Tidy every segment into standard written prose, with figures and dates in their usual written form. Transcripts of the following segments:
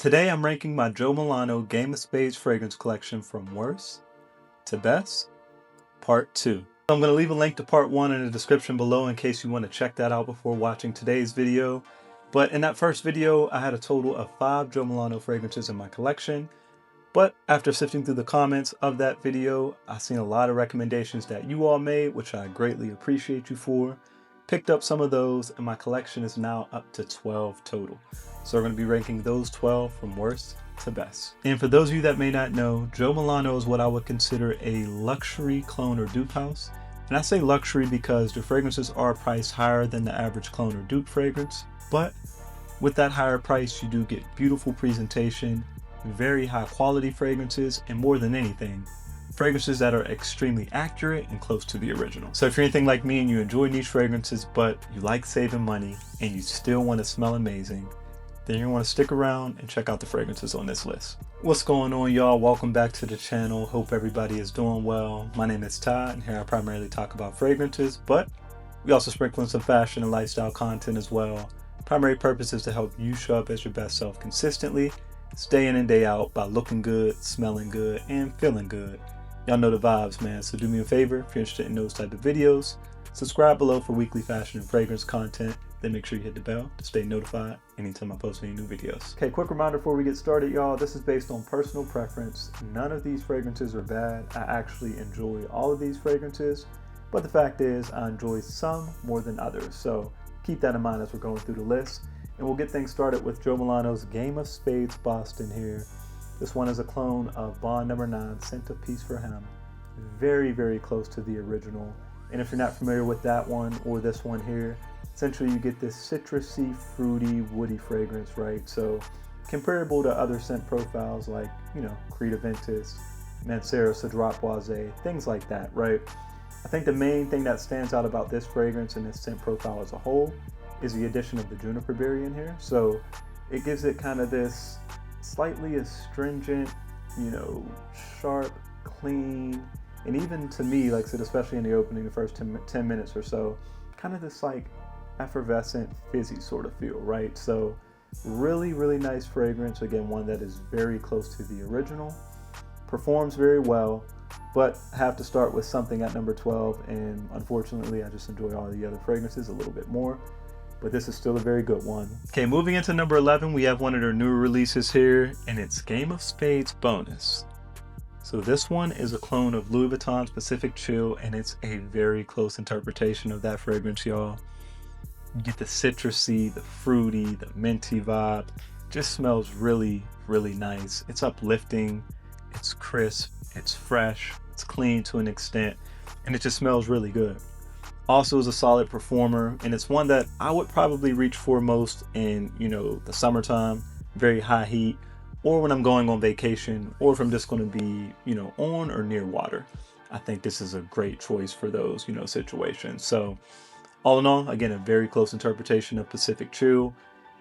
Today I'm ranking my Jo Milano Game of Spades fragrance collection from worst to best, part 2. I'm going to leave a link to part 1 in the description below in case you want to check that out before watching today's video. But in that first video, I had a total of 5 Jo Milano fragrances in my collection. But after sifting through the comments of that video, I've seen a lot of recommendations that you all made, which I greatly appreciate you for. Picked up some of those, and my collection is now up to 12 total. So we're going to be ranking those 12 from worst to best. And for those of you that may not know, Jo Milano is what I would consider a luxury clone or dupe house. And I say luxury because the fragrances are priced higher than the average clone or dupe fragrance. But with that higher price, you do get beautiful presentation, very high quality fragrances, and more than anything, fragrances that are extremely accurate and close to the original. So if you're anything like me and you enjoy niche fragrances, but you like saving money and you still want to smell amazing, then you want to stick around and check out the fragrances on this list. What's going on, y'all? Welcome back to the channel. Hope everybody is doing well. My name is Todd, and here I primarily talk about fragrances, but we also sprinkle in some fashion and lifestyle content as well. Primary purpose is to help you show up as your best self consistently, day in and day out, by looking good, smelling good, and feeling good. Y'all know the vibes, man. So do me a favor, if you're interested in those type of videos, subscribe below for weekly fashion and fragrance content. Then make sure you hit the bell to stay notified anytime I post any new videos. Okay, quick reminder before we get started, y'all. This is based on personal preference. None of these fragrances are bad. I actually enjoy all of these fragrances, but the fact is I enjoy some more than others. So keep that in mind as we're going through the list. And we'll get things started with Jo Milano's Game of Spades Boston here. This one is a clone of Bond No. 9, Scent a Piece for Him. Very, very close to the original. And if you're not familiar with that one or this one here, essentially you get this citrusy, fruity, woody fragrance, right? So comparable to other scent profiles like, Creed Aventus, Mancera, Cedrat Boisé, things like that, right? I think the main thing that stands out about this fragrance and this scent profile as a whole is the addition of the juniper berry in here. So it gives it kind of this slightly astringent, sharp, clean, and even to me, like I said, especially in the opening, the first 10 minutes or so, kind of this like effervescent, fizzy sort of feel, right? So really, really nice fragrance. Again, one that is very close to the original, performs very well, but have to start with something at number 12. And unfortunately, I just enjoy all the other fragrances a little bit more, but this is still a very good one. Okay, moving into number 11, we have one of their newer releases here, and it's Game of Spades Bonus. So this one is a clone of Louis Vuitton's Pacific Chill, and it's a very close interpretation of that fragrance, y'all. You get the citrusy, the fruity, the minty vibe. Just smells really, really nice. It's uplifting, it's crisp, it's fresh, it's clean to an extent, and it just smells really good. Also is a solid performer, and it's one that I would probably reach for most in, the summertime, very high heat, or when I'm going on vacation, or if I'm just going to be, on or near water. I think this is a great choice for those, situations. So all in all, again, a very close interpretation of Pacific Chill.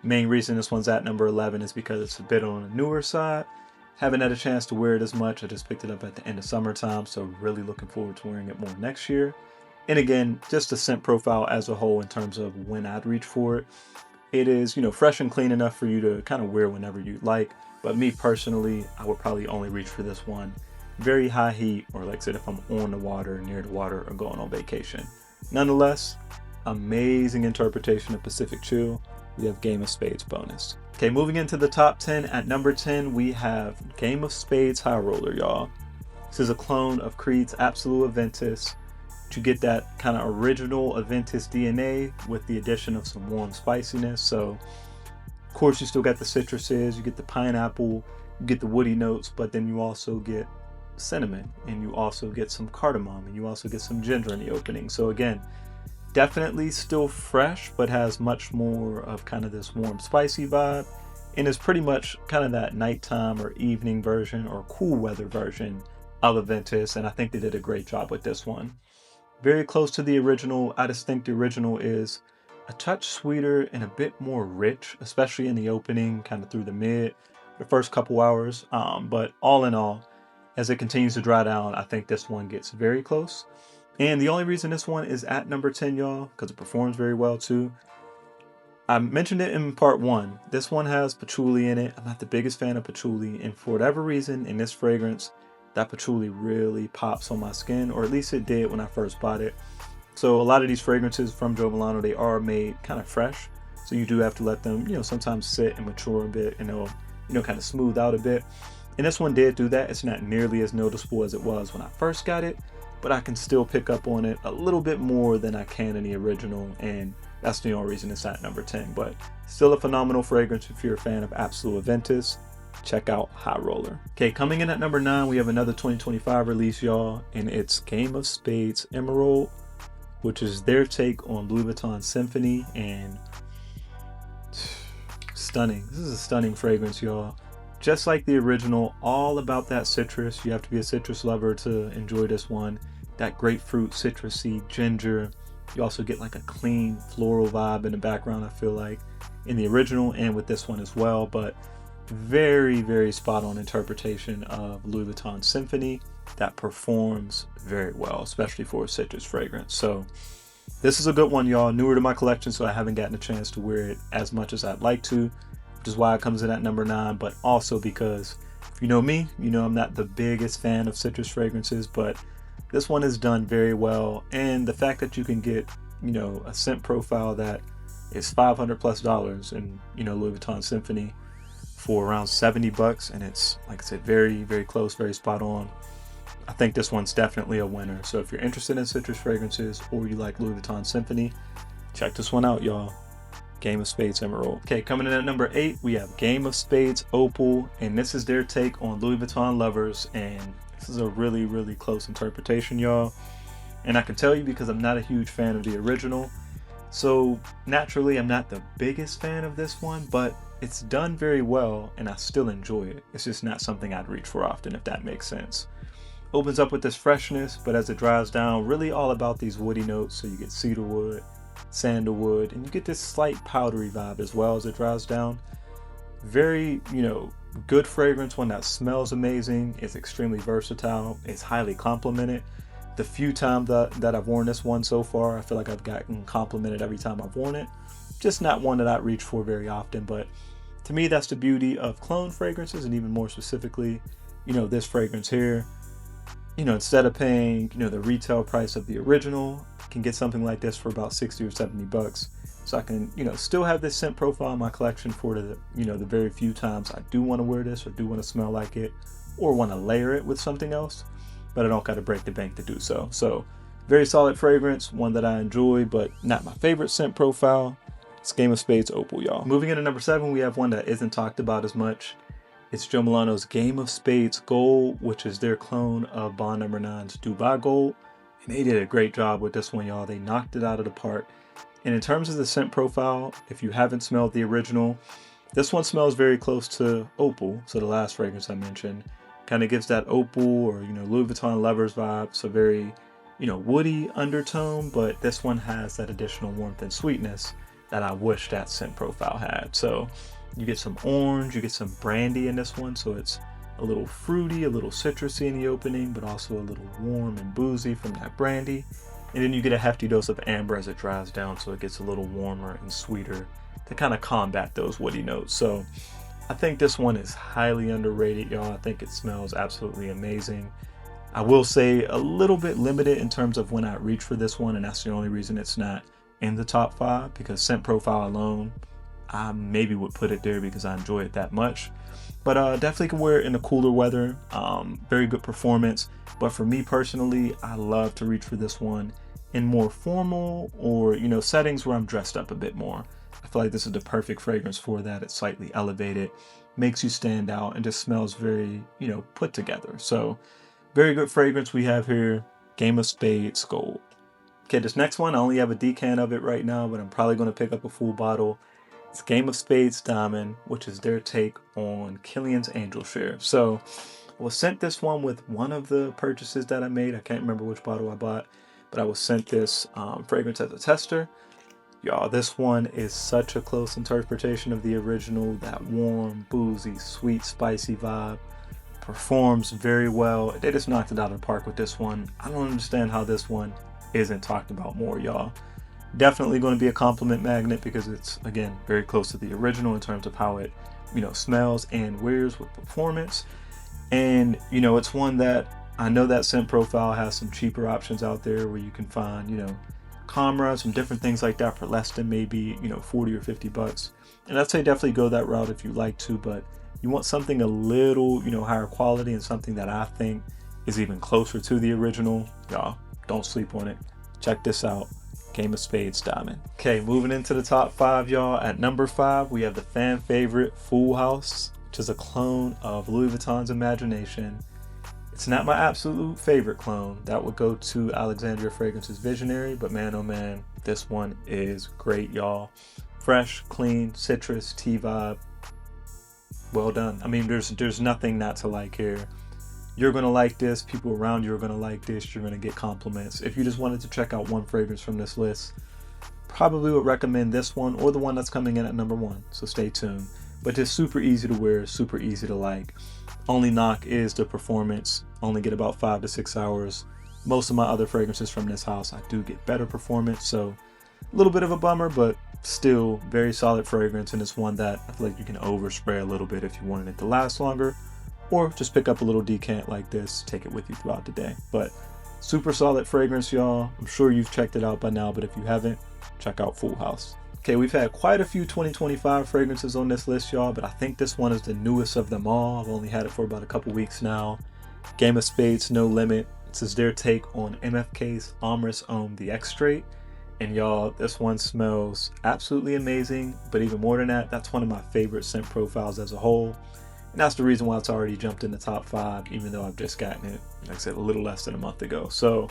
Main reason this one's at number 11 is because it's a bit on the newer side. Haven't had a chance to wear it as much. I just picked it up at the end of summertime, so really looking forward to wearing it more next year. And again, just the scent profile as a whole in terms of when I'd reach for it. It is, fresh and clean enough for you to kind of wear whenever you like. But me personally, I would probably only reach for this one very high heat, or like I said, if I'm on the water, near the water, or going on vacation. Nonetheless, amazing interpretation of Pacific Chill. We have Game of Spades Bonus. Okay, moving into the top 10, at number 10, we have Game of Spades High Roller, y'all. This is a clone of Creed's Absolute Aventus. You get that kind of original Aventus DNA with the addition of some warm spiciness. So of course you still got the citruses, you get the pineapple, you get the woody notes, but then you also get cinnamon, and you also get some cardamom, and you also get some ginger in the opening. So again, definitely still fresh, but has much more of kind of this warm spicy vibe, and is pretty much kind of that nighttime or evening version or cool weather version of Aventus. And I think they did a great job with this one. Very close to the original. I just think the original is a touch sweeter and a bit more rich, especially in the opening, kind of through the first couple hours. But all in all, as it continues to dry down, I think this one gets very close. And the only reason this one is at number 10, y'all, because it performs very well too, I mentioned it in part one. This one has patchouli in it. I'm not the biggest fan of patchouli, and for whatever reason in this fragrance, that patchouli really pops on my skin, or at least it did when I first bought it. So a lot of these fragrances from Jo Milano, they are made kind of fresh. So you do have to let them, sometimes sit and mature a bit, and they'll, kind of smooth out a bit. And this one did do that. It's not nearly as noticeable as it was when I first got it, but I can still pick up on it a little bit more than I can in the original, and that's the only reason it's at number 10. But still a phenomenal fragrance if you're a fan of Absolute Aventus. Check out High Roller. Okay, coming in at number 9, we have another 2025 release, y'all, and it's Game of Spades Emerald, which is their take on Louis Vuitton Symphony, and stunning. This is a stunning fragrance, y'all. Just like the original, all about that citrus. You have to be a citrus lover to enjoy this one. That grapefruit, citrusy, ginger. You also get like a clean floral vibe in the background, I feel like, in the original and with this one as well. But very, very spot on interpretation of Louis Vuitton Symphony that performs very well, especially for a citrus fragrance. So this is a good one, y'all. Newer to my collection, so I haven't gotten a chance to wear it as much as I'd like to, which is why it comes in at number 9, but also because if you know me, you know I'm not the biggest fan of citrus fragrances, but this one is done very well. And the fact that you can get, a scent profile that is $500+ in, Louis Vuitton Symphony for around $70, and it's, like I said, very, very close, very spot on. I think this one's definitely a winner. So if you're interested in citrus fragrances or you like Louis Vuitton Symphony, check this one out, y'all. Game of Spades Emerald. Okay, coming in at number 8, we have Game of Spades Opal, and this is their take on Louis Vuitton Lovers, and this is a really, really close interpretation, y'all. And I can tell you because I'm not a huge fan of the original, so naturally I'm not the biggest fan of this one, but it's done very well and I still enjoy it. It's just not something I'd reach for often, if that makes sense. Opens up with this freshness, but as it dries down, really all about these woody notes. So you get cedarwood, sandalwood, and you get this slight powdery vibe as well as it dries down. Very, good fragrance, one that smells amazing, is extremely versatile, it's highly complimented. The few times that I've worn this one so far, I feel like I've gotten complimented every time I've worn it. Just not one that I reach for very often, but to me that's the beauty of clone fragrances, and even more specifically, this fragrance here. Instead of paying, the retail price of the original, I can get something like this for about $60 or $70. So I can, still have this scent profile in my collection for the very few times I do want to wear this or do want to smell like it or want to layer it with something else, but I don't got to break the bank to do so. So very solid fragrance, one that I enjoy, but not my favorite scent profile. It's Game of Spades Opal, y'all. Moving into number 7, we have one that isn't talked about as much. It's Jo Milano's Game of Spades Gold, which is their clone of Bond No. 9's Dubai Gold. And they did a great job with this one, y'all. They knocked it out of the park. And in terms of the scent profile, if you haven't smelled the original, this one smells very close to Opal. So the last fragrance I mentioned kind of gives that Opal or, Louis Vuitton Lovers vibe. So very, woody undertone, but this one has that additional warmth and sweetness that I wish that scent profile had. So you get some orange, you get some brandy in this one, so it's a little fruity, a little citrusy in the opening, but also a little warm and boozy from that brandy. And then you get a hefty dose of amber as it dries down, so it gets a little warmer and sweeter to kind of combat those woody notes. So I think this one is highly underrated, y'all. I think it smells absolutely amazing. I will say a little bit limited in terms of when I reach for this one, and that's the only reason it's not in the top 5, because scent profile alone, I maybe would put it there because I enjoy it that much. But definitely can wear it in the cooler weather. Very good performance. But for me personally, I love to reach for this one in more formal or, settings where I'm dressed up a bit more. I feel like this is the perfect fragrance for that. It's slightly elevated, makes you stand out, and just smells very, put together. So very good fragrance we have here, Game of Spades Gold. Okay, this next one, I only have a decant of it right now, but I'm probably going to pick up a full bottle. It's Game of Spades Diamond, which is their take on Killian's Angel Share. So I was sent this one with one of the purchases that I made. I can't remember which bottle I bought, but I was sent this fragrance as a tester. Y'all, this one is such a close interpretation of the original. That warm, boozy, sweet, spicy vibe. Performs very well. They just knocked it out of the park with this one. I don't understand how this one isn't talked about more, y'all. Definitely going to be a compliment magnet because it's, again, very close to the original in terms of how it, smells and wears with performance. And, it's one that I know that scent profile has some cheaper options out there where you can find, camera, some different things like that for less than maybe, 40 or 50 bucks. And I'd say definitely go that route if you like to, but you want something a little, higher quality and something that I think is even closer to the original. Y'all, don't sleep on it. Check this out. Game of Spades Diamond. Okay, moving into the top 5, y'all. At number 5, we have the fan favorite Full House, which is a clone of Louis Vuitton's Imagination. It's not my absolute favorite clone. That would go to Alexandria Fragrance's Visionary, but man, oh man, this one is great, y'all. Fresh, clean, citrus, tea vibe. Well done. I mean, there's nothing not to like here. You're gonna like this. People around you are gonna like this. You're gonna get compliments. If you just wanted to check out one fragrance from this list, probably would recommend this one or the one that's coming in at number 1. So stay tuned. But just super easy to wear, super easy to like. Only knock is the performance. Only get about 5 to 6 hours. Most of my other fragrances from this house, I do get better performance. So a little bit of a bummer, but still very solid fragrance. And it's one that I feel like you can overspray a little bit if you wanted it to last longer. Or just pick up a little decant like this, take it with you throughout the day. But super solid fragrance, y'all. I'm sure you've checked it out by now, but if you haven't, check out Full House. Okay, we've had quite a few 2025 fragrances on this list, y'all, but I think this one is the newest of them all. I've only had it for about a couple weeks now. Game of Spades No Limit. This is their take on MFK's Amris Homme the Extrait. And y'all, this one smells absolutely amazing, but even more than that, that's one of my favorite scent profiles as a whole. And that's the reason why it's already jumped in the top 5, even though I've just gotten it, like I said, a little less than a month ago. So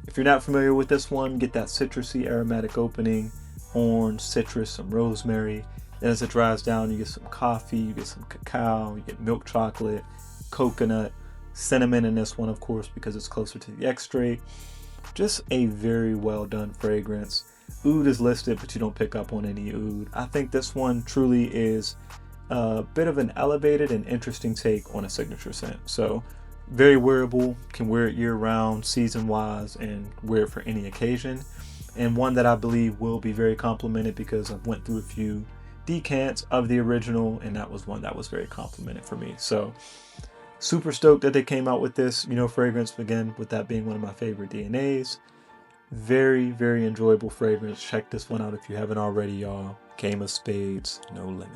if you're not familiar with this one, get that citrusy aromatic opening, orange, citrus, some rosemary. Then as it dries down, you get some coffee, you get some cacao, you get milk chocolate, coconut, cinnamon in this one, of course, because it's closer to the extrait. Just a very well done fragrance. Oud is listed, but you don't pick up on any oud. I think this one truly is a bit of an elevated and interesting take on a signature scent. So very wearable, can wear it year round, season wise, and wear it for any occasion. And one that I believe will be very complimented because I've went through a few decants of the original, and that was one that was very complimented for me. So super stoked that they came out with this, fragrance, again, with that being one of my favorite DNAs. Very, very enjoyable fragrance. Check this one out if you haven't already, y'all. Game of Spades No Limit.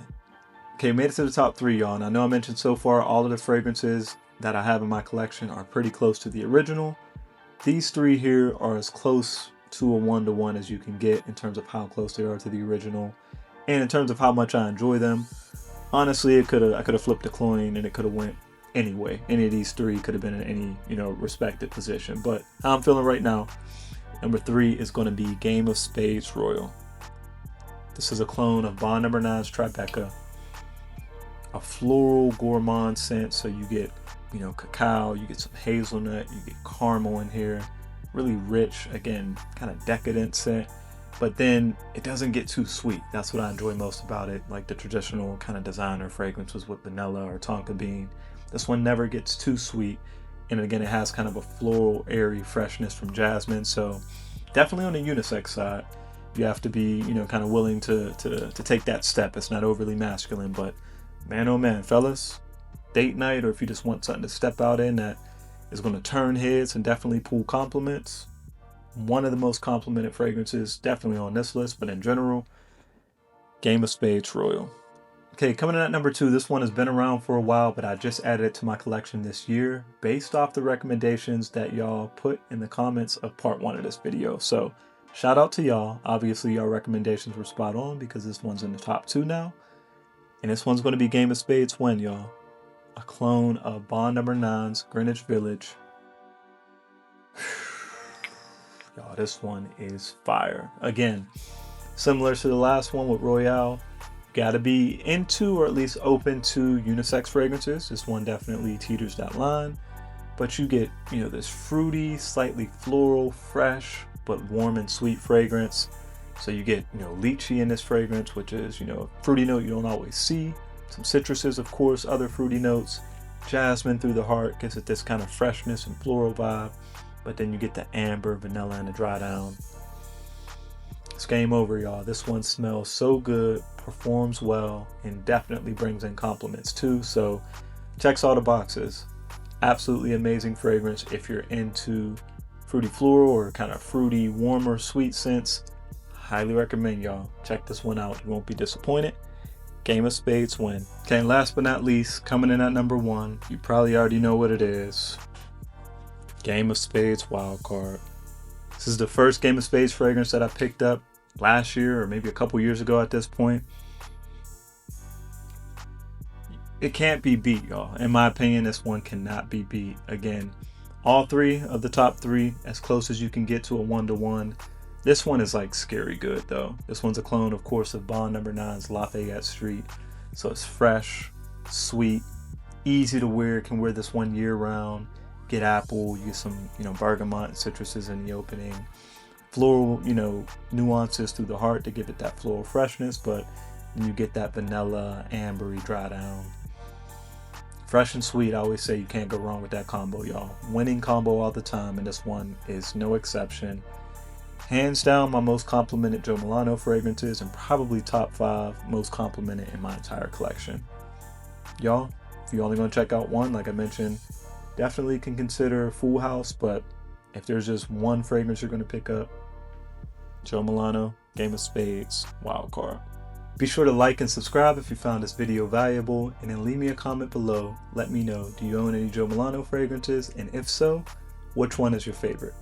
Okay, made it to the top 3, y'all. And I know I mentioned so far all of the fragrances that I have in my collection are pretty close to the original. These 3 here are as close to a 1-to-1 as you can get in terms of how close they are to the original and in terms of how much I enjoy them. Honestly, I could have flipped a coin and it could have went anyway. Any of these 3 could have been in any, respected position. But how I'm feeling right now, number 3 is going to be Game of Spades Royale. This is a clone of Bond No. 9's Tribeca. A floral gourmand scent, so you get, cacao, you get some hazelnut, you get caramel in here. Really rich, again, kind of decadent scent, but then it doesn't get too sweet. That's what I enjoy most about it, like the traditional kind of designer fragrances with vanilla or tonka bean. This one never gets too sweet, and again, it has kind of a floral, airy freshness from jasmine, so definitely on the unisex side. You have to be, kind of willing to take that step. It's not overly masculine, but man, oh man, fellas, date night, or if you just want something to step out in that is going to turn heads and definitely pull compliments. One of the most complimented fragrances, definitely on this list, but in general, Game of Spades Royale. Okay, coming in at number 2, this one has been around for a while, but I just added it to my collection this year based off the recommendations that y'all put in the comments of part 1 of this video. So shout out to y'all. Obviously, y'all recommendations were spot on because this one's in the top 2 now. And this one's going to be Game of Spades Win, y'all. A clone of Bond No. 9's Greenwich Village. Y'all, this one is fire. Again, similar to the last one with Royale, gotta be into or at least open to unisex fragrances. This one definitely teeters that line. But you get, this fruity, slightly floral, fresh, but warm and sweet fragrance. So you get, lychee in this fragrance, which is, a fruity note you don't always see. Some citruses, of course, other fruity notes. Jasmine through the heart gives it this kind of freshness and floral vibe. But then you get the amber, vanilla, and the dry down. it's game over, y'all. This one smells so good, performs well, and definitely brings in compliments too. So checks all the boxes. Absolutely amazing fragrance if you're into fruity floral or kind of fruity, warmer, sweet scents. Highly recommend y'all check this one out. You won't be disappointed. Game of Spades Win. Okay, last but not least, coming in at number 1, you probably already know what it is. Game of Spades Wildcard. This is the first Game of Spades fragrance that I picked up last year or maybe a couple years ago at this point. It can't be beat, y'all. In my opinion, this one cannot be beat. Again, all 3 of the top 3, as close as you can get to a 1-to-1. This one is like scary good though. This one's a clone, of course, of Bond No. 9's Lafayette Street. So it's fresh, sweet, easy to wear. Can wear this one year round. Get apple, you get some, bergamot and citruses in the opening. Floral, nuances through the heart to give it that floral freshness, but you get that vanilla, ambery dry down. Fresh and sweet, I always say you can't go wrong with that combo, y'all. Winning combo all the time, and this one is no exception. Hands down, my most complimented Jo Milano fragrances, and probably top 5 most complimented in my entire collection. Y'all, if you're only going to check out one, like I mentioned, definitely can consider Full House, but if there's just one fragrance you're going to pick up, Jo Milano, Game of Spades, Wildcard. Be sure to like and subscribe if you found this video valuable, and then leave me a comment below. Let me know, do you own any Jo Milano fragrances, and if so, which one is your favorite?